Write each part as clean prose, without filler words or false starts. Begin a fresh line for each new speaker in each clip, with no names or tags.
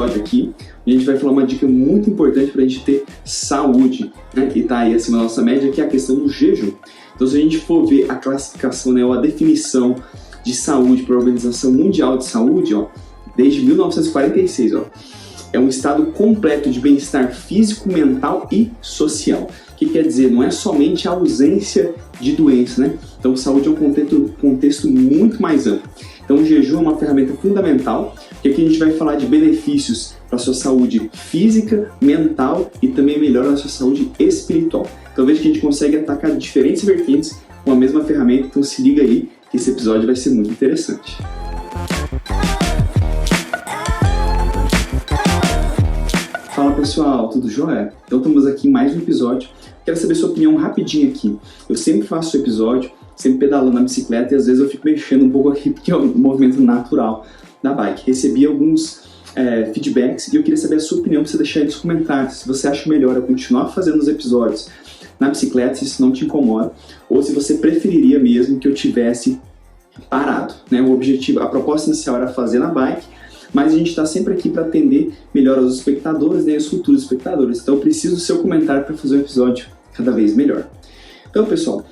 episódio aqui, a gente vai falar uma dica muito importante para a gente ter saúde, né? E tá aí acima da nossa média, que é a questão do jejum. Então, se a gente for ver a classificação, né, ou a definição de saúde para a Organização Mundial de Saúde, ó, desde 1946, ó, é um estado completo de bem-estar físico, mental e social. O que quer dizer? Não é somente a ausência de doença, né? Então, saúde é um contexto muito mais amplo. Então, o jejum é uma ferramenta fundamental, porque aqui a gente vai falar de benefícios para a sua saúde física, mental e também melhora a sua saúde espiritual. Então, veja que a gente consegue atacar diferentes vertentes com a mesma ferramenta. Então, se liga aí, que esse episódio vai ser muito interessante. Fala pessoal, tudo jóia? Então estamos aqui em mais um episódio. Quero saber sua opinião rapidinho aqui. Eu sempre faço o episódio, sempre pedalando na bicicleta e às vezes eu fico mexendo um pouco aqui porque é um movimento natural da bike. Recebi alguns feedbacks e eu queria saber a sua opinião para você deixar aí nos comentários. Se você acha melhor eu continuar fazendo os episódios na bicicleta, se isso não te incomoda, ou se você preferiria mesmo que eu tivesse parado, né? O objetivo, a proposta inicial era fazer na bike, mas a gente está sempre aqui para atender melhor aos espectadores, né, e os futuros espectadores. Então eu preciso do seu comentário para fazer um episódio cada vez melhor. Então, pessoal,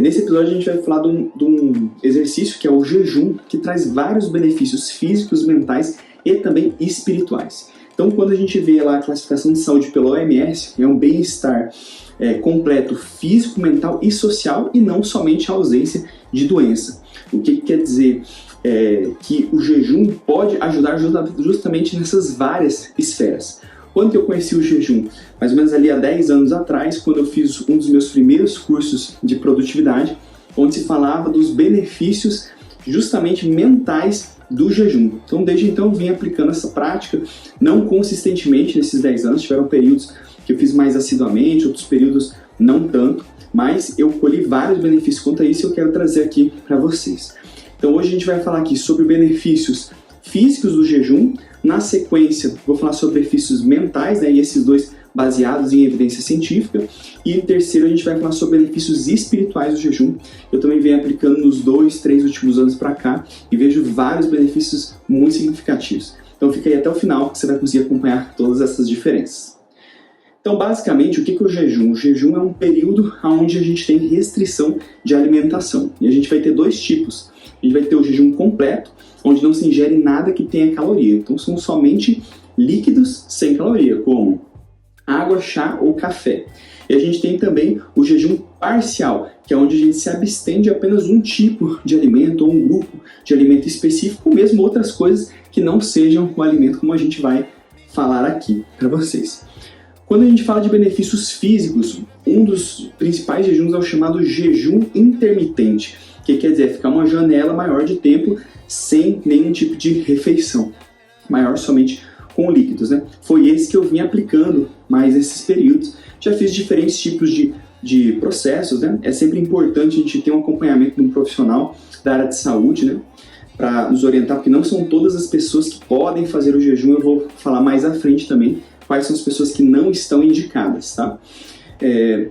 nesse episódio a gente vai falar de um exercício que é o jejum, que traz vários benefícios físicos, mentais e também espirituais. Então, quando a gente vê lá a classificação de saúde pela OMS, é um bem-estar completo físico, mental e social, e não somente a ausência de doença. O que quer dizer? Que o jejum pode ajudar justamente nessas várias esferas. Quando que eu conheci o jejum? Mais ou menos ali há 10 anos atrás, quando eu fiz um dos meus primeiros cursos de produtividade, onde se falava dos benefícios justamente mentais do jejum. Então, desde então, eu vim aplicando essa prática, não consistentemente nesses 10 anos, tiveram períodos que eu fiz mais assiduamente, outros períodos não tanto, mas eu colhi vários benefícios quanto a isso e eu quero trazer aqui para vocês. Então hoje a gente vai falar aqui sobre benefícios físicos do jejum. Na sequência, vou falar sobre benefícios mentais, né, e esses dois baseados em evidência científica. E em terceiro, a gente vai falar sobre benefícios espirituais do jejum. Eu também venho aplicando nos 2-3 últimos anos para cá e vejo vários benefícios muito significativos. Então fica aí até o final que você vai conseguir acompanhar todas essas diferenças. Então, basicamente, o que é o jejum? O jejum é um período onde a gente tem restrição de alimentação. E a gente vai ter dois tipos. A gente vai ter o jejum completo, onde não se ingere nada que tenha caloria. Então, são somente líquidos sem caloria, como água, chá ou café. E a gente tem também o jejum parcial, que é onde a gente se abstém de apenas um tipo de alimento ou um grupo de alimento específico, ou mesmo outras coisas que não sejam o alimento, como a gente vai falar aqui para vocês. Quando a gente fala de benefícios físicos, um dos principais jejuns é o chamado jejum intermitente, que quer dizer ficar uma janela maior de tempo sem nenhum tipo de refeição, maior somente com líquidos, né? Foi esse que eu vim aplicando mais nesses períodos. Já fiz diferentes tipos de processos, né? É sempre importante a gente ter um acompanhamento de um profissional da área de saúde, né? Para nos orientar, porque não são todas as pessoas que podem fazer o jejum. Eu vou falar mais à frente também quais são as pessoas que não estão indicadas, tá?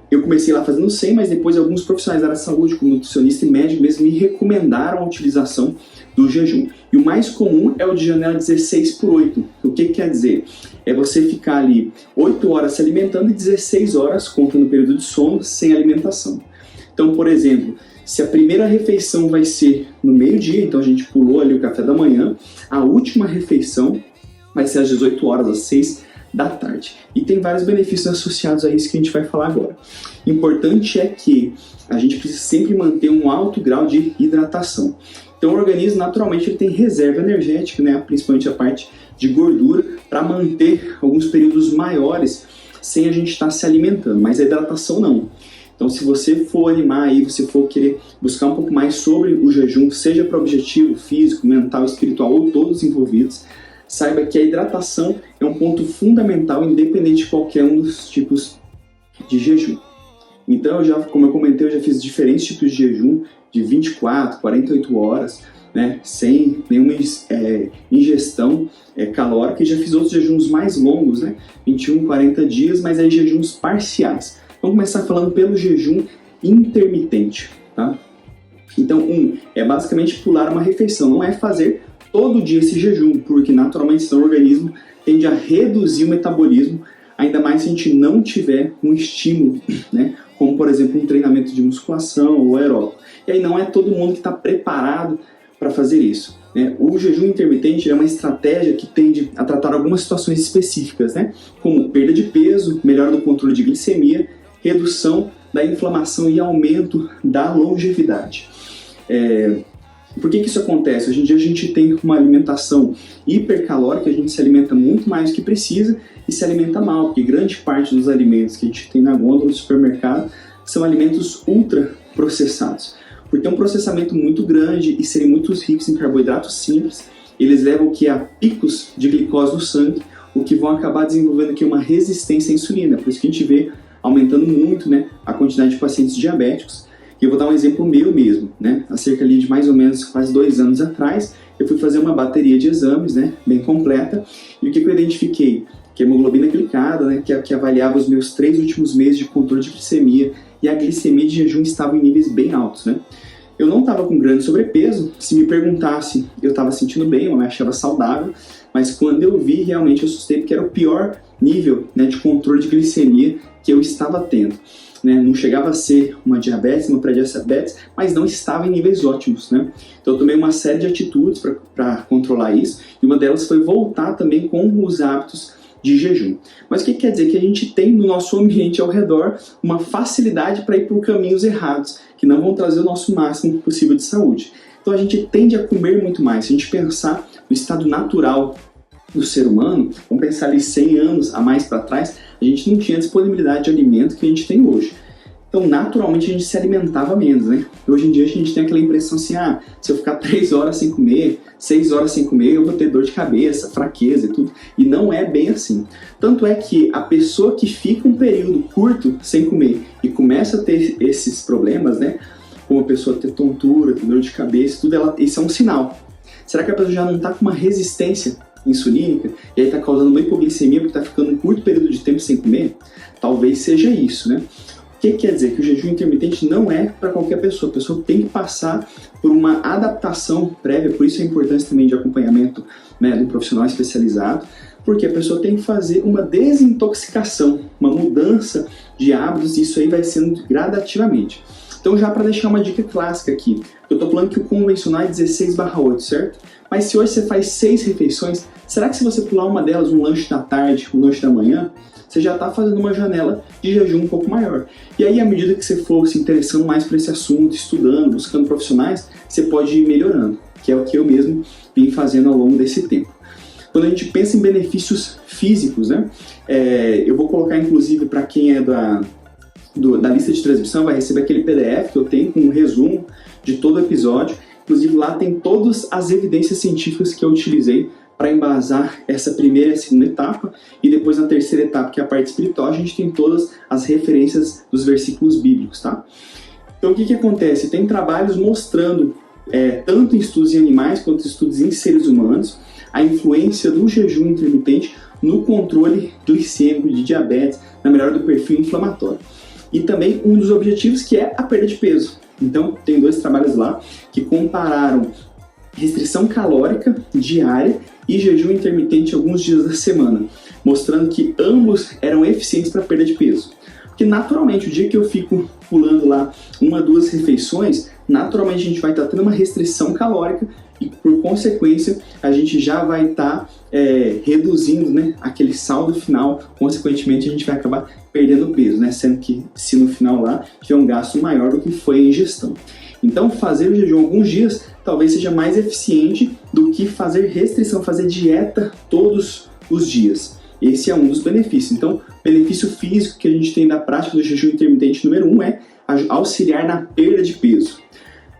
Eu comecei lá fazendo 100, mas depois alguns profissionais da área de saúde, como nutricionista e médico mesmo, me recomendaram a utilização do jejum. E o mais comum é o de janela 16/8. O que quer dizer? É você ficar ali 8 horas se alimentando e 16 horas, contando o período de sono, sem alimentação. Então, por exemplo, se a primeira refeição vai ser no meio-dia, então a gente pulou ali o café da manhã, a última refeição vai ser às 18 horas, às 6 da tarde. E tem vários benefícios associados a isso que a gente vai falar agora. Importante é que a gente precisa sempre manter um alto grau de hidratação. Então o organismo naturalmente ele tem reserva energética, né, principalmente a parte de gordura, para manter alguns períodos maiores sem a gente estar se alimentando, mas a hidratação não. Então se você for animar aí, você for querer buscar um pouco mais sobre o jejum, seja para objetivo físico, mental, espiritual ou todos envolvidos, saiba que a hidratação é um ponto fundamental, independente de qualquer um dos tipos de jejum. Então, como eu comentei, eu já fiz diferentes tipos de jejum, de 24, 48 horas, né, sem nenhuma ingestão calórica, e já fiz outros jejuns mais longos, né, 21, 40 dias, mas aí jejuns parciais. Vamos começar falando pelo jejum intermitente, tá? Então, é basicamente pular uma refeição, não é fazer todo dia esse jejum, porque naturalmente senão o organismo tende a reduzir o metabolismo, ainda mais se a gente não tiver um estímulo, né? Como, por exemplo, um treinamento de musculação ou aeróbico. E aí não é todo mundo que está preparado para fazer isso, né? O jejum intermitente é uma estratégia que tende a tratar algumas situações específicas, né? Como perda de peso, melhora do controle de glicemia, redução da inflamação e aumento da longevidade. Por que isso acontece? Hoje em dia a gente tem uma alimentação hipercalórica, a gente se alimenta muito mais do que precisa e se alimenta mal, porque grande parte dos alimentos que a gente tem na gôndola do supermercado são alimentos ultraprocessados. Por ter um processamento muito grande e serem muito ricos em carboidratos simples, eles levam a picos de glicose no sangue, o que vão acabar desenvolvendo aqui uma resistência à insulina. Por isso que a gente vê aumentando muito, né, a quantidade de pacientes diabéticos. E eu vou dar um exemplo meu mesmo, né? Há cerca ali de mais ou menos quase 2 anos atrás, eu fui fazer uma bateria de exames, né, bem completa, e o que eu identifiquei? Que a hemoglobina glicada, né, que avaliava os meus 3 últimos meses de controle de glicemia, e a glicemia de jejum estava em níveis bem altos, né? Eu não estava com grande sobrepeso, se me perguntasse, eu estava sentindo bem, eu me achava saudável, mas quando eu vi, realmente eu assustei, porque era o pior nível, né, de controle de glicemia que eu estava tendo. Né? Não chegava a ser uma diabetes, uma pré-diabetes, mas não estava em níveis ótimos, né? Então eu tomei uma série de atitudes para controlar isso, e uma delas foi voltar também com os hábitos de jejum. Mas o que quer dizer? Que a gente tem no nosso ambiente ao redor uma facilidade para ir por caminhos errados, que não vão trazer o nosso máximo possível de saúde. Então a gente tende a comer muito mais. Se a gente pensar no estado natural do ser humano, vamos pensar ali 100 anos a mais para trás, a gente não tinha a disponibilidade de alimento que a gente tem hoje. Então, naturalmente, a gente se alimentava menos, né? Hoje em dia, a gente tem aquela impressão assim, se eu ficar 3 horas sem comer, 6 horas sem comer, eu vou ter dor de cabeça, fraqueza e tudo. E não é bem assim. Tanto é que a pessoa que fica um período curto sem comer e começa a ter esses problemas, né? Como a pessoa ter tontura, ter dor de cabeça, tudo, isso é um sinal. Será que a pessoa já não está com uma resistência insulínica e aí está causando uma hipoglicemia porque está ficando um curto período de tempo sem comer? Talvez seja isso, né? O que quer dizer? Que o jejum intermitente não é para qualquer pessoa. A pessoa tem que passar por uma adaptação prévia, por isso a importância também de acompanhamento, né, do profissional especializado, porque a pessoa tem que fazer uma desintoxicação, uma mudança de hábitos, e isso aí vai sendo gradativamente. Então, já para deixar uma dica clássica aqui, eu estou falando que o convencional é 16/8, certo? Mas se hoje você faz 6 refeições, será que se você pular uma delas, um lanche da tarde, um lanche da manhã, você já está fazendo uma janela de jejum um pouco maior? E aí, à medida que você for se interessando mais por esse assunto, estudando, buscando profissionais, você pode ir melhorando, que é o que eu mesmo vim fazendo ao longo desse tempo. Quando a gente pensa em benefícios físicos, né, eu vou colocar inclusive para quem é da lista de transmissão, vai receber aquele PDF que eu tenho com um resumo de todo o episódio. Inclusive lá tem todas as evidências científicas que eu utilizei para embasar essa primeira e a segunda etapa, e depois na terceira etapa, que é a parte espiritual, a gente tem todas as referências dos versículos bíblicos, tá? Então o que acontece? Tem trabalhos mostrando, tanto em estudos em animais quanto em estudos em seres humanos, a influência do jejum intermitente no controle glicêmico de diabetes, na melhora do perfil inflamatório. E também um dos objetivos, que é a perda de peso. Então, tem 2 trabalhos lá que compararam restrição calórica diária e jejum intermitente alguns dias da semana, mostrando que ambos eram eficientes para perda de peso. Porque naturalmente, o dia que eu fico pulando lá 1 a 2 refeições, naturalmente a gente vai estar tendo uma restrição calórica e, por consequência, a gente já vai estar reduzindo, né, aquele saldo final. Consequentemente, a gente vai acabar perdendo peso, né, sendo que se no final lá tiver um gasto maior do que foi a ingestão. Então, fazer o jejum alguns dias talvez seja mais eficiente do que fazer restrição, fazer dieta todos os dias. Esse é um dos benefícios. Então, benefício físico que a gente tem da prática do jejum intermitente, número 1, é auxiliar na perda de peso.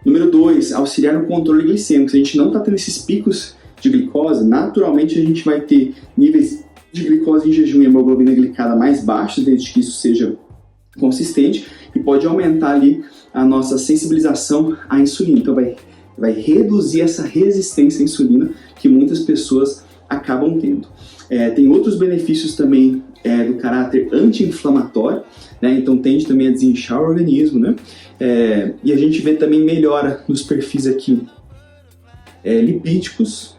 Número 2, auxiliar no controle glicêmico. Se a gente não está tendo esses picos de glicose, naturalmente a gente vai ter níveis de glicose em jejum e hemoglobina glicada mais baixos, desde que isso seja consistente, e pode aumentar ali a nossa sensibilização à insulina. Então vai reduzir essa resistência à insulina que muitas pessoas acabam tendo. Tem outros benefícios também do caráter anti-inflamatório, né? Então tende também a desinchar o organismo, né? E a gente vê também melhora nos perfis aqui lipídicos,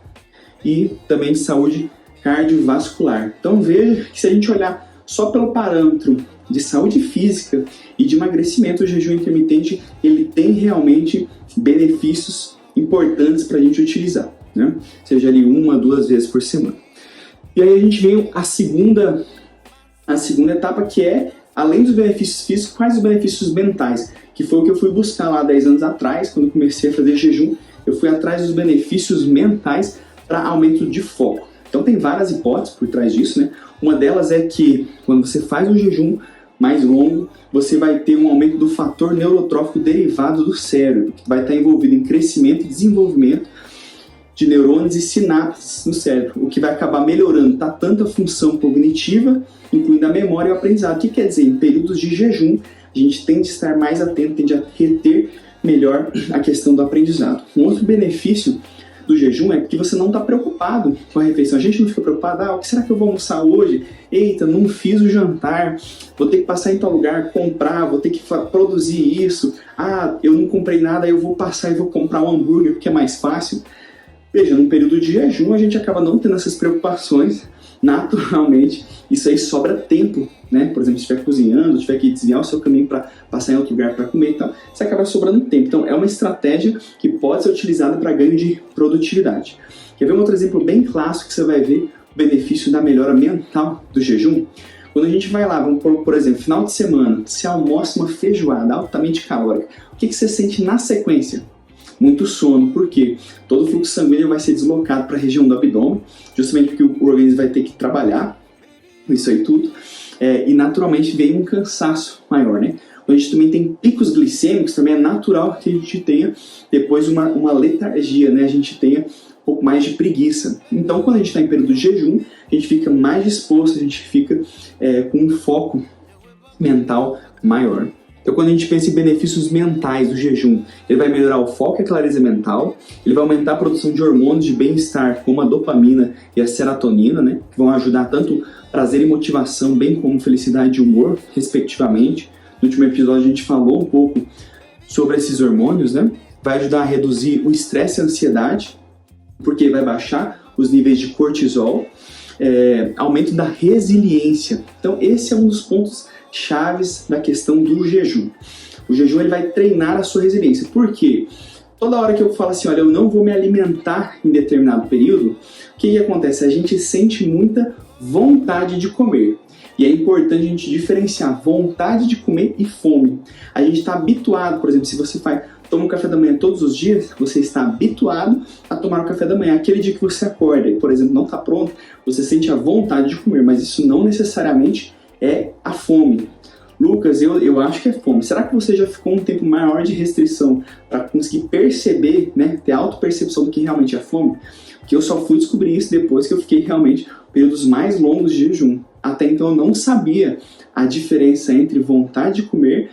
e também de saúde cardiovascular. Então veja que se a gente olhar só pelo parâmetro de saúde física e de emagrecimento, o jejum intermitente ele tem realmente benefícios importantes para a gente utilizar, né? Seja ali 1 a 2 vezes por semana. E aí a gente vem a segunda etapa, que é, além dos benefícios físicos, quais os benefícios mentais? Que foi o que eu fui buscar lá 10 anos atrás, quando eu comecei a fazer jejum. Eu fui atrás dos benefícios mentais para aumento de foco. Então tem várias hipóteses por trás disso, né? Uma delas é que quando você faz um jejum mais longo, você vai ter um aumento do fator neurotrófico derivado do cérebro, que vai estar envolvido em crescimento e desenvolvimento de neurônios e sinapses no cérebro, o que vai acabar melhorando tanto a função cognitiva, incluindo a memória e o aprendizado. O que quer dizer? Em períodos de jejum, a gente tende a estar mais atento, tende a reter melhor a questão do aprendizado. Um outro benefício do jejum é que você não está preocupado com a refeição. A gente não fica preocupado, o que será que eu vou almoçar hoje? Eita, não fiz o jantar, vou ter que passar em tal lugar, comprar, vou ter que produzir isso. Eu não comprei nada, eu vou passar e vou comprar um hambúrguer porque é mais fácil. Veja, num período de jejum a gente acaba não tendo essas preocupações, naturalmente, isso aí sobra tempo, né? Por exemplo, se estiver cozinhando, tiver que desviar o seu caminho para passar em outro lugar para comer, então você acaba sobrando tempo. Então é uma estratégia que pode ser utilizada para ganho de produtividade. Quer ver um outro exemplo bem clássico que você vai ver o benefício da melhora mental do jejum? Quando a gente vai lá, vamos por exemplo, final de semana, você almoça uma feijoada altamente calórica, o que você sente na sequência? Muito sono, porque todo o fluxo sanguíneo vai ser deslocado para a região do abdômen, justamente porque o organismo vai ter que trabalhar isso aí tudo, e naturalmente vem um cansaço maior, né? Quando a gente também tem picos glicêmicos, também é natural que a gente tenha depois uma letargia, né? A gente tenha um pouco mais de preguiça. Então, quando a gente está em período de jejum, a gente fica mais disposto, a gente fica com um foco mental maior. Então, quando a gente pensa em benefícios mentais do jejum, ele vai melhorar o foco e a clareza mental, ele vai aumentar a produção de hormônios de bem-estar, como a dopamina e a serotonina, né, que vão ajudar tanto prazer e motivação, bem como felicidade e humor, respectivamente. No último episódio a gente falou um pouco sobre esses hormônios, né? Vai ajudar a reduzir o estresse e a ansiedade, porque vai baixar os níveis de cortisol, aumento da resiliência. Então, esse é um dos pontos chaves da questão do jejum. O jejum ele vai treinar a sua resiliência. Por quê? Toda hora que eu falo assim, olha, eu não vou me alimentar em determinado período, o que acontece? A gente sente muita vontade de comer. E é importante a gente diferenciar vontade de comer e fome. A gente está habituado, por exemplo, se você toma um café da manhã todos os dias, você está habituado a tomar o café da manhã. Aquele dia que você acorda e, por exemplo, não está pronto, você sente a vontade de comer, mas isso não necessariamente é a fome. Lucas, eu acho que é fome. Será que você já ficou um tempo maior de restrição para conseguir perceber, né, ter autopercepção do que realmente é fome? Porque eu só fui descobrir isso depois que eu fiquei realmente períodos mais longos de jejum. Até então eu não sabia a diferença entre vontade de comer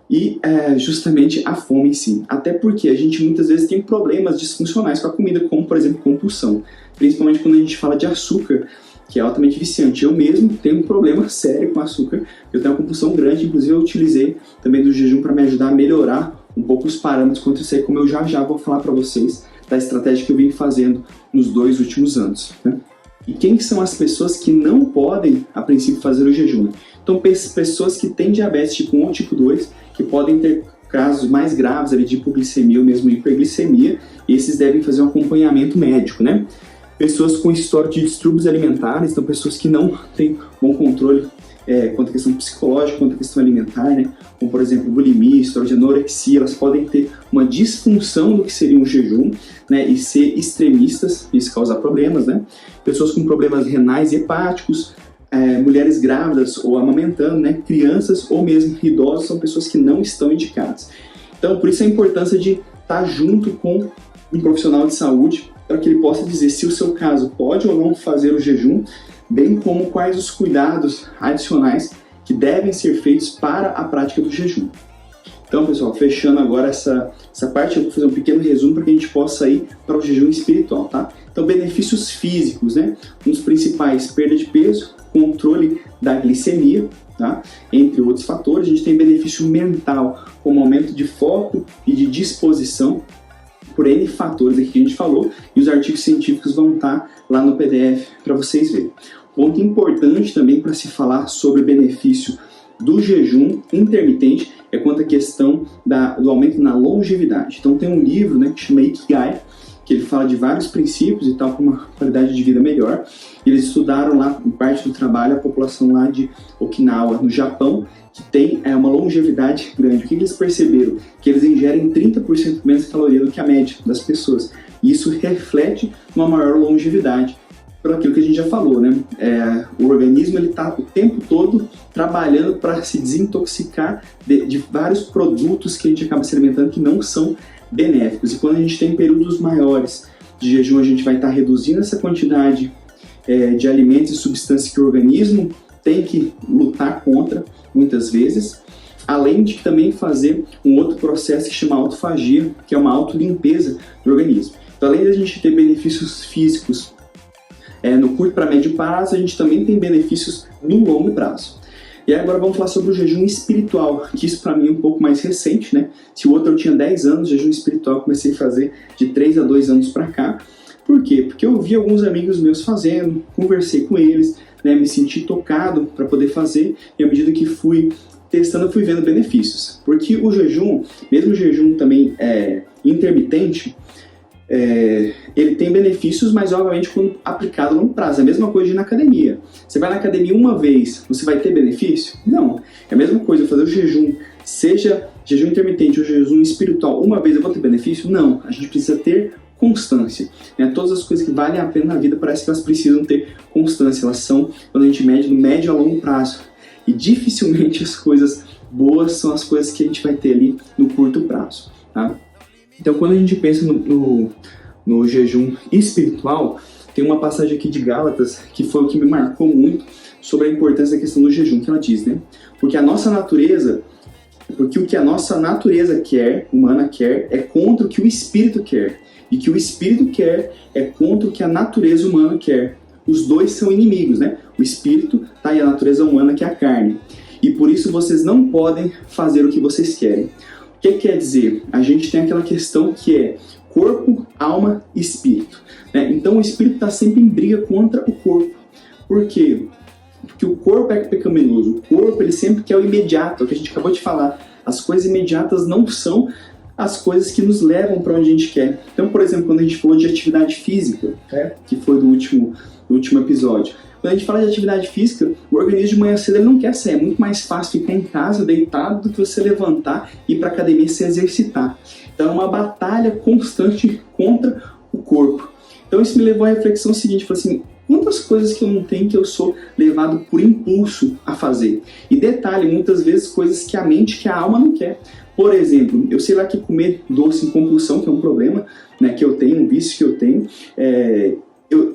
e justamente a fome em si. Até porque a gente muitas vezes tem problemas disfuncionais com a comida, como por exemplo compulsão. Principalmente quando a gente fala de açúcar, que é altamente viciante. Eu mesmo tenho um problema sério com açúcar, eu tenho uma compulsão grande, inclusive eu utilizei também do jejum para me ajudar a melhorar um pouco os parâmetros quanto isso aí, como eu já vou falar para vocês da estratégia que eu vim fazendo nos 2 últimos anos, né? E quem são as pessoas que não podem, a princípio, fazer o jejum? Então, pessoas que têm diabetes tipo 1 ou tipo 2, que podem ter casos mais graves ali de hipoglicemia ou mesmo hiperglicemia, e esses devem fazer um acompanhamento médico, né? Pessoas com histórico de distúrbios alimentares, então pessoas que não têm bom controle quanto à questão psicológica, quanto à questão alimentar, né? Como, por exemplo, bulimia, história de anorexia, elas podem ter uma disfunção do que seria um jejum, né? E ser extremistas, isso causa problemas, né? Pessoas com problemas renais e hepáticos, mulheres grávidas ou amamentando, né? Crianças ou mesmo idosos são pessoas que não estão indicadas. Então, por isso a importância de estar junto com um profissional de saúde para que ele possa dizer se o seu caso pode ou não fazer o jejum, bem como quais os cuidados adicionais que devem ser feitos para a prática do jejum. Então, pessoal, fechando agora essa parte, eu vou fazer um pequeno resumo para que a gente possa ir para o jejum espiritual, tá? Então, benefícios físicos, né? Um dos principais, perda de peso, controle da glicemia, tá? Entre outros fatores. A gente tem benefício mental, como aumento de foco e de disposição, por N fatores aqui que a gente falou, e os artigos científicos vão estar lá no PDF para vocês verem. Ponto importante também para se falar sobre o benefício do jejum intermitente é quanto à questão do aumento na longevidade. Então tem um livro, né, que chama Ikigai, que ele fala de vários princípios e tal para uma qualidade de vida melhor. Eles estudaram lá, em parte do trabalho, a população lá de Okinawa, no Japão, que tem uma longevidade grande. O que eles perceberam? Que eles ingerem 30% menos caloria do que a média das pessoas. E isso reflete uma maior longevidade, por aquilo que a gente já falou, né? O organismo está o tempo todo trabalhando para se desintoxicar de vários produtos que a gente acaba se alimentando que não são benéficos. E quando a gente tem períodos maiores de jejum, a gente vai estar reduzindo essa quantidade de alimentos e substâncias que o organismo tem que lutar contra, muitas vezes, além de também fazer um outro processo que chama autofagia, que é uma autolimpeza do organismo. Então, além de a gente ter benefícios físicos no curto para médio prazo, a gente também tem benefícios no longo prazo. E agora vamos falar sobre o jejum espiritual, que isso para mim é um pouco mais recente, né? Se o outro eu tinha 10 anos, jejum espiritual eu comecei a fazer de 3 a 2 anos para cá. Por quê? Porque eu vi alguns amigos meus fazendo, conversei com eles, né? Me senti tocado para poder fazer, e à medida que fui testando, eu fui vendo benefícios. Porque o jejum, mesmo o jejum também intermitente, ele tem benefícios, mas obviamente quando aplicado a longo prazo. É a mesma coisa de ir na academia. Você vai na academia uma vez, você vai ter benefício? Não. É a mesma coisa fazer o jejum, seja jejum intermitente ou jejum espiritual, uma vez eu vou ter benefício? Não. A gente precisa ter constância. Né? Todas as coisas que valem a pena na vida parece que elas precisam ter constância. Elas são, quando a gente mede, no médio a longo prazo. E dificilmente as coisas boas são as coisas que a gente vai ter ali no curto prazo. Tá? Então, quando a gente pensa no jejum espiritual, tem uma passagem aqui de Gálatas que foi o que me marcou muito sobre a importância da questão do jejum, que ela diz, né? Porque o que a nossa natureza quer, humana quer, é contra o que o espírito quer. E que o espírito quer é contra o que a natureza humana quer. Os dois são inimigos, né? O espírito e a natureza humana, que é a carne. E por isso vocês não podem fazer o que vocês querem. O que quer dizer? A gente tem aquela questão que é corpo, alma e espírito. Né? Então o espírito está sempre em briga contra o corpo. Por quê? Porque o corpo é pecaminoso. O corpo ele sempre quer o imediato, é o que a gente acabou de falar. As coisas imediatas não são as coisas que nos levam para onde a gente quer. Então, por exemplo, quando a gente falou de atividade física, que foi do último episódio, quando a gente fala de atividade física, o organismo de manhã cedo ele não quer sair. É muito mais fácil ficar em casa, deitado, do que você levantar e ir para a academia e se exercitar. Então é uma batalha constante contra o corpo. Então isso me levou à reflexão seguinte, falei assim, quantas coisas que eu não tenho que eu sou levado por impulso a fazer? E detalhe, muitas vezes coisas que a mente, que a alma não quer. Por exemplo, eu sei lá que comer doce em compulsão, que é um problema, né, que eu tenho, um vício que eu tenho,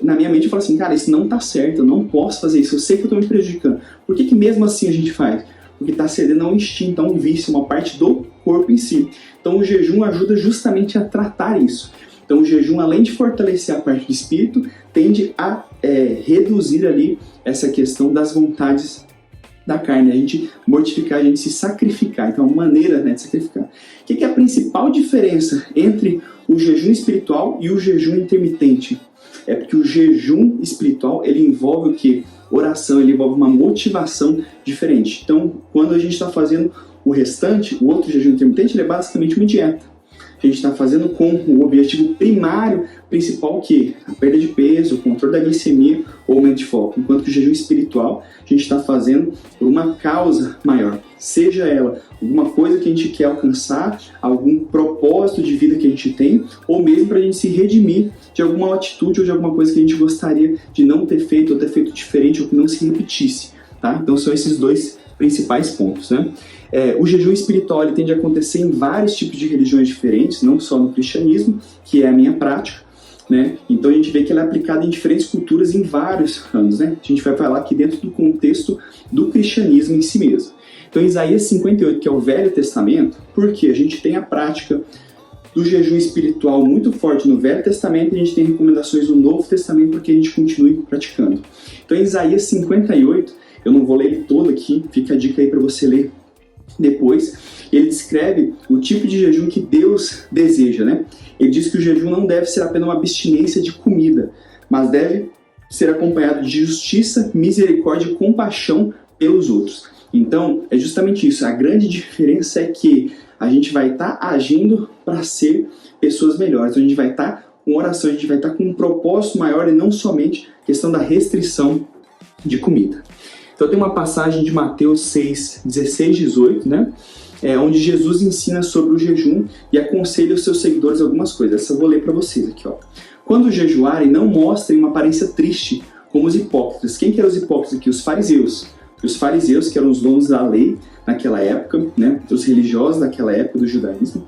na minha mente eu falo assim, cara, isso não tá certo, eu não posso fazer isso, eu sei que eu tô me prejudicando. Por que mesmo assim a gente faz? Porque tá cedendo a um instinto, a um vício, uma parte do corpo em si. Então o jejum ajuda justamente a tratar isso. Então o jejum, além de fortalecer a parte do espírito, tende a reduzir ali essa questão das vontades da carne, a gente mortificar, a gente se sacrificar. Então, uma maneira, né, de sacrificar. O que é a principal diferença entre o jejum espiritual e o jejum intermitente? É porque o jejum espiritual, ele envolve o quê? Oração, ele envolve uma motivação diferente. Então, quando a gente está fazendo o restante, o outro jejum intermitente, ele é basicamente uma dieta. A gente está fazendo com o objetivo primário, principal, que é a perda de peso, o controle da glicemia ou aumento de foco. Enquanto que o jejum espiritual, a gente está fazendo por uma causa maior. Seja ela alguma coisa que a gente quer alcançar, algum propósito de vida que a gente tem, ou mesmo para a gente se redimir de alguma atitude ou de alguma coisa que a gente gostaria de não ter feito, ou ter feito diferente, ou que não se repetisse. Tá? Então são esses dois principais pontos, né? O jejum espiritual ele tende a acontecer em vários tipos de religiões diferentes, não só no cristianismo, que é a minha prática, né? Então a gente vê que ela é aplicada em diferentes culturas em vários ramos, né? A gente vai falar aqui dentro do contexto do cristianismo em si mesmo. Então Isaías 58, que é o Velho Testamento, porque a gente tem a prática do jejum espiritual muito forte no Velho Testamento, e a gente tem recomendações no Novo Testamento para que a gente continue praticando. Então em Isaías 58, eu não vou ler ele todo aqui, fica a dica aí para você ler depois, ele descreve o tipo de jejum que Deus deseja, né? Ele diz que o jejum não deve ser apenas uma abstinência de comida, mas deve ser acompanhado de justiça, misericórdia e compaixão pelos outros. Então, é justamente isso. A grande diferença é que a gente vai estar agindo para ser pessoas melhores. A gente vai estar com oração, a gente vai estar com um propósito maior e não somente a questão da restrição de comida. Então, tem uma passagem de Mateus 6, 16, 18, né? Onde Jesus ensina sobre o jejum e aconselha os seus seguidores algumas coisas. Essa eu vou ler para vocês aqui, ó. Quando jejuarem, não mostrem uma aparência triste, como os hipócritas. Quem que eram os hipócritas aqui? Os fariseus. Os fariseus, que eram os donos da lei naquela época, né? Os religiosos daquela época do judaísmo,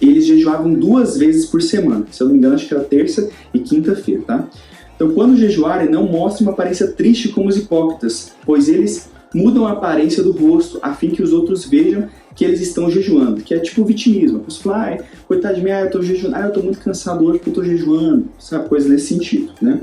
eles jejuavam 2 vezes por semana. Se eu não me engano, acho que era terça e quinta-feira, tá? Então, quando jejuarem, não mostrem uma aparência triste como os hipócritas, pois eles mudam a aparência do rosto, a fim que os outros vejam que eles estão jejuando, que é tipo vitimismo. A pessoa fala, coitado de mim, eu tô jejuando, eu tô muito cansado hoje porque eu tô jejuando, sabe, coisa nesse sentido, né?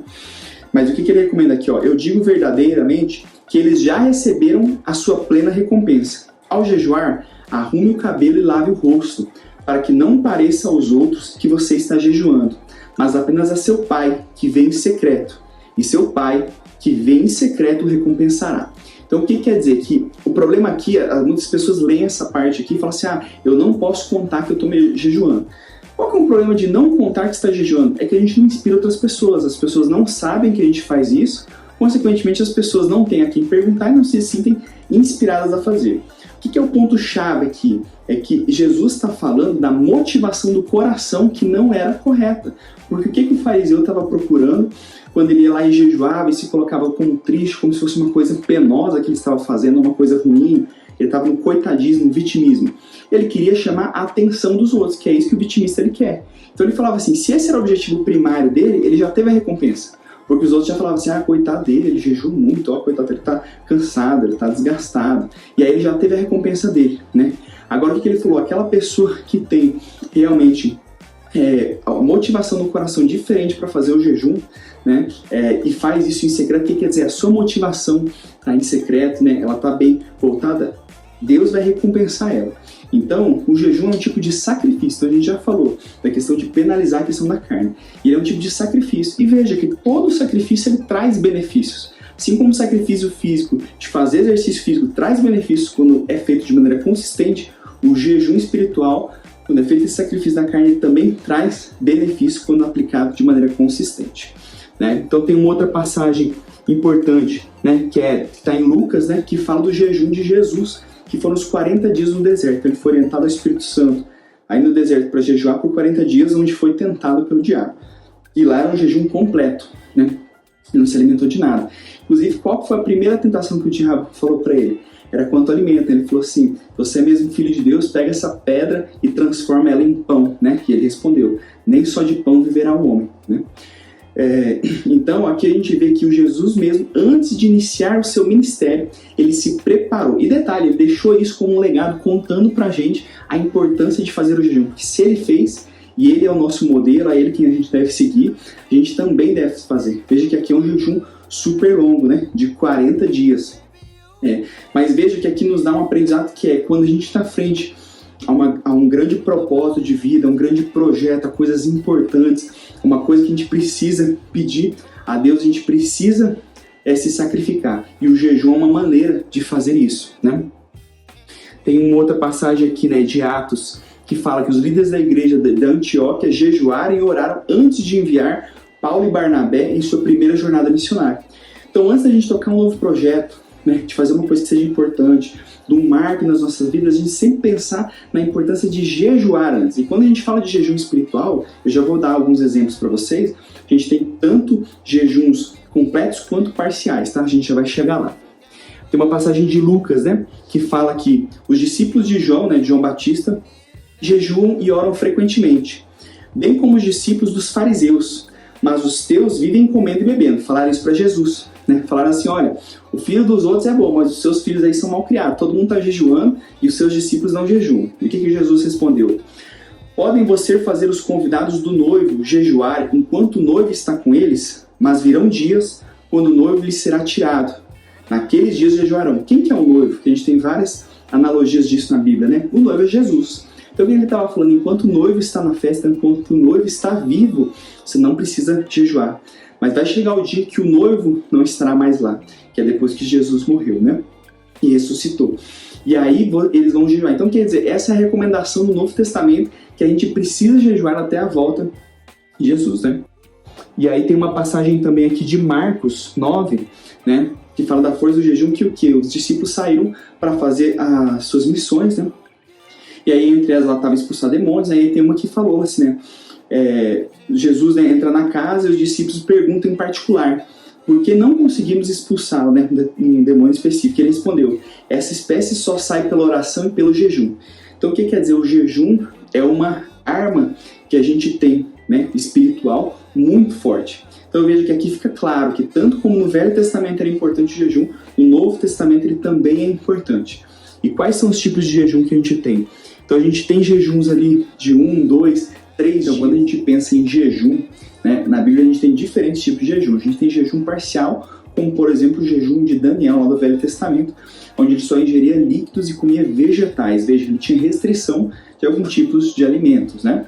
Mas o que ele recomenda aqui, ó? Eu digo verdadeiramente que eles já receberam a sua plena recompensa. Ao jejuar, arrume o cabelo e lave o rosto, para que não pareça aos outros que você está jejuando, mas apenas a seu pai, que vem em secreto, e seu pai, que vem em secreto, o recompensará. Então, o que quer dizer? Que o problema aqui, muitas pessoas leem essa parte aqui e falam assim, eu não posso contar que eu estou jejuando. Qual que é o problema de não contar que está jejuando? É que a gente não inspira outras pessoas, as pessoas não sabem que a gente faz isso, consequentemente as pessoas não têm a quem perguntar e não se sentem inspiradas a fazer. O que é o ponto-chave aqui? É que Jesus está falando da motivação do coração que não era correta. Porque o que o fariseu estava procurando quando ele ia lá e jejuava e se colocava como triste, como se fosse uma coisa penosa que ele estava fazendo, uma coisa ruim, ele estava no coitadismo, no vitimismo. Ele queria chamar a atenção dos outros, que é isso que o vitimista ele quer. Então ele falava assim, se esse era o objetivo primário dele, ele já teve a recompensa. Porque os outros já falavam assim, coitado dele, ele jejua muito, coitado, ele está cansado, ele está desgastado. E aí ele já teve a recompensa dele, né? Agora o que ele falou? Aquela pessoa que tem realmente a motivação no coração diferente para fazer o jejum, né? E faz isso em secreto, o que quer dizer? A sua motivação está em secreto, né? Ela está bem voltada, Deus vai recompensar ela. Então, o jejum é um tipo de sacrifício. Então, a gente já falou da questão de penalizar a questão da carne. E ele é um tipo de sacrifício. E veja que todo sacrifício ele traz benefícios. Assim como o sacrifício físico, de fazer exercício físico, traz benefícios quando é feito de maneira consistente, o jejum espiritual, quando é feito esse sacrifício da carne, também traz benefícios quando aplicado de maneira consistente, né? Então, tem uma outra passagem importante, né, que está em Lucas, né, que fala do jejum de Jesus, que foram os 40 dias no deserto. Ele foi orientado ao Espírito Santo aí no deserto para jejuar por 40 dias, onde foi tentado pelo diabo. E lá era um jejum completo, né? Ele não se alimentou de nada. Inclusive, qual foi a primeira tentação que o diabo falou para ele? Era quanto ao alimento. Ele falou assim, você é mesmo filho de Deus, pega essa pedra e transforma ela em pão, né? E ele respondeu, nem só de pão viverá o homem, né? Então aqui a gente vê que o Jesus mesmo, antes de iniciar o seu ministério, ele se preparou. E detalhe, ele deixou isso como um legado, contando pra gente a importância de fazer o jejum. Porque se ele fez, e ele é o nosso modelo, é ele quem a gente deve seguir, a gente também deve fazer. Veja que aqui é um jejum super longo, né? De 40 dias. Mas veja que aqui nos dá um aprendizado que é quando a gente está frente a um grande propósito de vida, um grande projeto, a coisas importantes, uma coisa que a gente precisa pedir a Deus, a gente precisa se sacrificar. E o jejum é uma maneira de fazer isso, né? Tem uma outra passagem aqui, né, de Atos, que fala que os líderes da igreja da Antioquia jejuaram e oraram antes de enviar Paulo e Barnabé em sua primeira jornada missionária. Então, antes da gente tocar um novo projeto, né, de fazer uma coisa que seja importante, de um marco nas nossas vidas, a gente sempre pensar na importância de jejuar antes. E quando a gente fala de jejum espiritual, eu já vou dar alguns exemplos para vocês. A gente tem tanto jejuns completos quanto parciais, tá? A gente já vai chegar lá. Tem uma passagem de Lucas, né, que fala que os discípulos de João, né, de João Batista, jejuam e oram frequentemente, bem como os discípulos dos fariseus, mas os teus vivem comendo e bebendo. Falaram isso para Jesus, né? Falaram assim, olha, o filho dos outros é bom, mas os seus filhos aí são mal criados, todo mundo está jejuando e os seus discípulos não jejuam. E o que Jesus respondeu? Podem você fazer os convidados do noivo jejuar enquanto o noivo está com eles, mas virão dias quando o noivo lhes será tirado. Naqueles dias jejuarão. Quem que é o noivo? Porque a gente tem várias analogias disso na Bíblia, né? O noivo é Jesus. Então o que ele estava falando? Enquanto o noivo está na festa, enquanto o noivo está vivo, você não precisa jejuar. Mas vai chegar o dia que o noivo não estará mais lá, que é depois que Jesus morreu, né? E ressuscitou. E aí eles vão jejuar. Então quer dizer, essa é a recomendação do Novo Testamento, que a gente precisa jejuar até a volta de Jesus, né? E aí tem uma passagem também aqui de Marcos 9, né? Que fala da força do jejum, que o quê? Os discípulos saíram para fazer as suas missões, né? E aí entre elas lá estava expulsar demônios, aí tem uma que falou assim, né? Jesus, né, entra na casa e os discípulos perguntam em particular: por que não conseguimos expulsá-lo, né, um demônio específico? Ele respondeu: essa espécie só sai pela oração e pelo jejum. Então o que quer dizer? O jejum é uma arma que a gente tem, né, espiritual, muito forte. Então eu vejo que aqui fica claro que tanto como no Velho Testamento era importante o jejum, no Novo Testamento ele também é importante. E quais são os tipos de jejum que a gente tem? Então a gente tem jejuns ali de 1, 2, 3. Então quando a gente pensa em jejum, né, na Bíblia a gente tem diferentes tipos de jejum. A gente tem jejum parcial, como por exemplo o jejum de Daniel lá do Velho Testamento, onde ele só ingeria líquidos e comia vegetais. Veja, ele tinha restrição de alguns tipos de alimentos, né?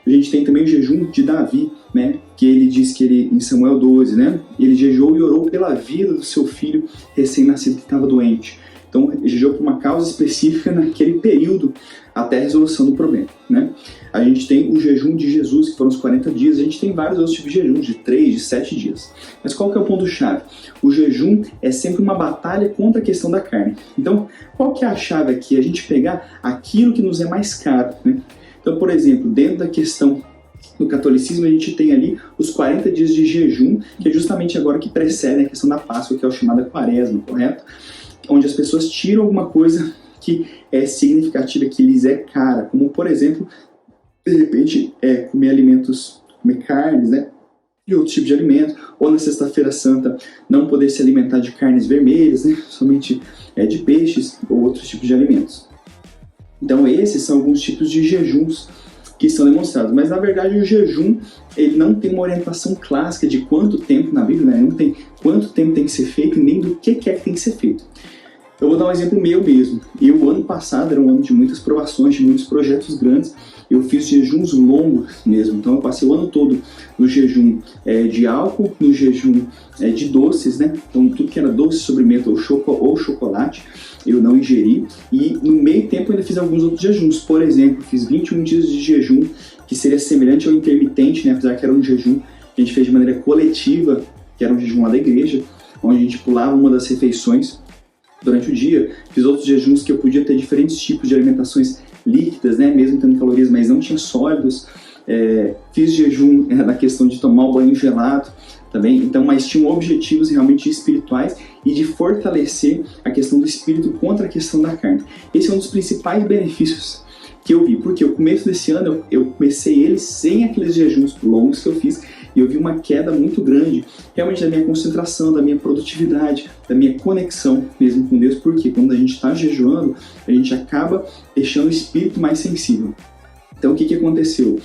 A gente tem também o jejum de Davi, né, que ele diz que ele, em Samuel 12, né, ele jejuou e orou pela vida do seu filho recém-nascido que estava doente. Então, ele jejuou por uma causa específica naquele período até a resolução do problema, né? A gente tem o jejum de Jesus, que foram os 40 dias. A gente tem vários outros tipos de jejum, de 3, de 7 dias. Mas qual que é o ponto-chave? O jejum é sempre uma batalha contra a questão da carne. Então, qual que é a chave aqui? A gente pegar aquilo que nos é mais caro, né? Então, por exemplo, dentro da questão do catolicismo, a gente tem ali os 40 dias de jejum, que é justamente agora que precede a questão da Páscoa, que é o chamado Quaresma, correto? Onde as pessoas tiram alguma coisa que é significativa, que lhes é cara, como, por exemplo, de repente, comer alimentos, comer carnes, né? E outros tipos de alimentos, ou na Sexta-feira Santa não poder se alimentar de carnes vermelhas, né? Somente de peixes ou outros tipos de alimentos. Então esses são alguns tipos de jejuns que são demonstrados, mas na verdade o jejum ele não tem uma orientação clássica de quanto tempo na Bíblia, né? Não tem quanto tempo tem que ser feito e nem do que é que tem que ser feito. Eu vou dar um exemplo meu mesmo. O ano passado era um ano de muitas provações, de muitos projetos grandes. Eu fiz jejuns longos mesmo. Então eu passei o ano todo no jejum de álcool, no jejum de doces, né? Então tudo que era doce, sobremesa ou chocolate, eu não ingeri. E no meio tempo eu ainda fiz alguns outros jejuns. Por exemplo, fiz 21 dias de jejum, que seria semelhante ao intermitente, né? Apesar que era um jejum que a gente fez de maneira coletiva, que era um jejum lá da igreja, onde a gente pulava uma das refeições durante o dia. Fiz outros jejuns que eu podia ter diferentes tipos de alimentações líquidas, né, mesmo tendo calorias, mas não tinha sólidos. Fiz jejum na questão de tomar o banho gelado também, então, mas tinham objetivos realmente espirituais e de fortalecer a questão do espírito contra a questão da carne. Esse é um dos principais benefícios que eu vi, porque o começo desse ano eu comecei ele sem aqueles jejuns longos que eu fiz, e eu vi uma queda muito grande, realmente, da minha concentração, da minha produtividade, da minha conexão mesmo com Deus, porque quando a gente está jejuando, a gente acaba deixando o espírito mais sensível. Então, o que aconteceu?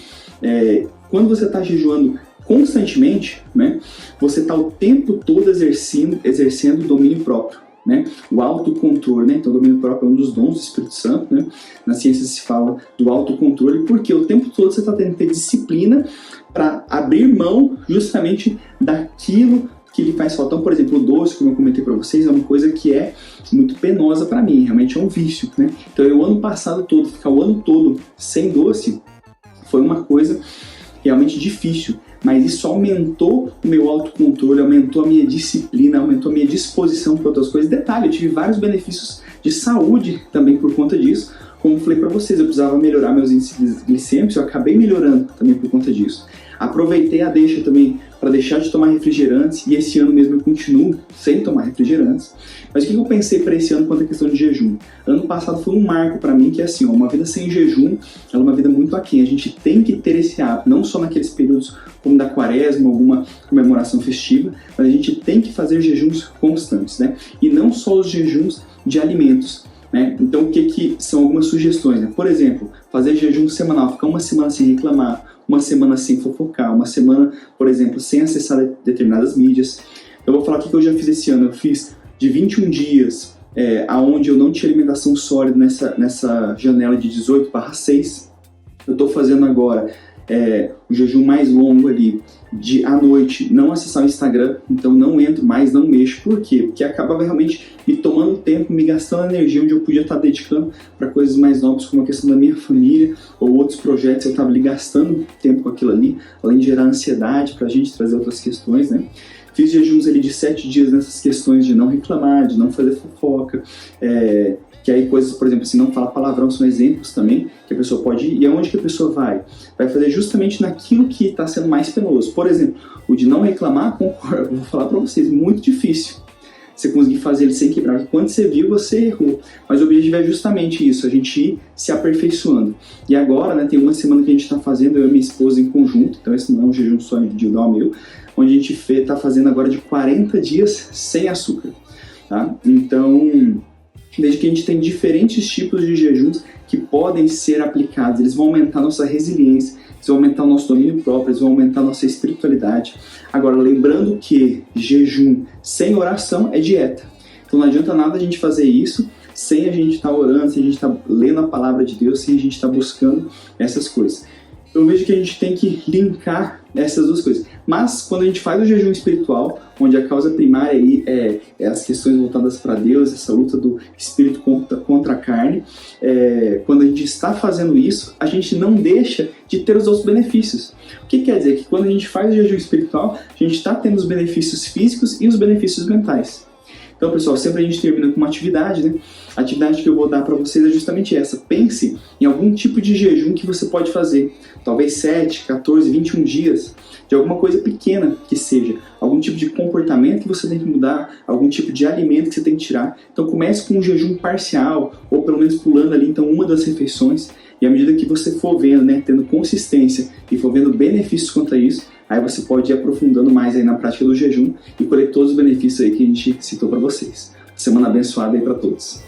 Quando você está jejuando constantemente, né, você está o tempo todo exercendo o domínio próprio, né, o autocontrole, né? Então o domínio próprio é um dos dons do Espírito Santo, né? Na ciência se fala do autocontrole, porque o tempo todo você está tendo que ter disciplina para abrir mão justamente daquilo que lhe faz falta. Então, por exemplo, o doce, como eu comentei para vocês, é uma coisa que é muito penosa para mim, realmente é um vício, né? Então o ano passado todo, ficar o ano todo sem doce, foi uma coisa realmente difícil, mas isso aumentou o meu autocontrole, aumentou a minha disciplina, aumentou a minha disposição para outras coisas. Detalhe, eu tive vários benefícios de saúde também por conta disso. Como eu falei para vocês, eu precisava melhorar meus índices glicêmicos, eu acabei melhorando também por conta disso. Aproveitei a deixa também para deixar de tomar refrigerantes, e esse ano mesmo eu continuo sem tomar refrigerantes. Mas o que eu pensei para esse ano quanto à questão de jejum? Ano passado foi um marco para mim, que é assim, uma vida sem jejum, ela é uma vida muito aquém. A gente tem que ter esse hábito, não só naqueles períodos como da Quaresma, alguma comemoração festiva, mas a gente tem que fazer jejuns constantes, né? E não só os jejuns de alimentos, né? Então, o que são algumas sugestões, né? Por exemplo, fazer jejum semanal, ficar uma semana sem reclamar, uma semana sem fofocar, uma semana, por exemplo, sem acessar determinadas mídias. Eu vou falar o que eu já fiz esse ano. Eu fiz de 21 dias aonde eu não tinha alimentação sólida nessa janela de 18/6. Eu estou fazendo agora o jejum mais longo ali, de à noite, não acessar o Instagram, então não entro mais, não mexo. Por quê? Porque acabava realmente me tomando tempo, me gastando energia onde eu podia estar dedicando para coisas mais nobres, como a questão da minha família ou outros projetos. Eu estava ali gastando tempo com aquilo ali, além de gerar ansiedade para a gente trazer outras questões, né? Fiz jejuns ali de 7 dias nessas questões de não reclamar, de não fazer fofoca, que aí coisas, por exemplo, assim, não falar palavrão, são exemplos também que a pessoa pode ir. E aonde que a pessoa vai? Vai fazer justamente naquilo que está sendo mais penoso. Por exemplo, o de não reclamar, concordo, vou falar para vocês, muito difícil você conseguir fazer ele sem quebrar, porque quando você viu, você errou. Mas o objetivo é justamente isso, a gente ir se aperfeiçoando. E agora, né, tem uma semana que a gente está fazendo, eu e minha esposa em conjunto, então esse não é um jejum só individual meu, onde a gente está fazendo agora de 40 dias sem açúcar, tá? Então, desde que a gente tem diferentes tipos de jejuns que podem ser aplicados, eles vão aumentar a nossa resiliência, eles vão aumentar o nosso domínio próprio, eles vão aumentar a nossa espiritualidade. Agora, lembrando que jejum sem oração é dieta. Então não adianta nada a gente fazer isso sem a gente estar orando, sem a gente estar lendo a palavra de Deus, sem a gente estar buscando essas coisas. Eu vejo que a gente tem que linkar essas duas coisas. Mas quando a gente faz o jejum espiritual, onde a causa primária aí é as questões voltadas para Deus, essa luta do espírito contra a carne, quando a gente está fazendo isso, a gente não deixa de ter os outros benefícios. O que quer dizer? Que quando a gente faz o jejum espiritual, a gente está tendo os benefícios físicos e os benefícios mentais. Então, pessoal, sempre a gente termina com uma atividade, né? A atividade que eu vou dar para vocês é justamente essa. Pense em algum tipo de jejum que você pode fazer. Talvez 7, 14, 21 dias, de alguma coisa pequena que seja. Algum tipo de comportamento que você tem que mudar, algum tipo de alimento que você tem que tirar. Então, comece com um jejum parcial, ou pelo menos pulando ali, então, uma das refeições. E à medida que você for vendo, né, tendo consistência e for vendo benefícios quanto a isso, aí você pode ir aprofundando mais aí na prática do jejum e colher todos os benefícios aí que a gente citou para vocês. Semana abençoada aí para todos.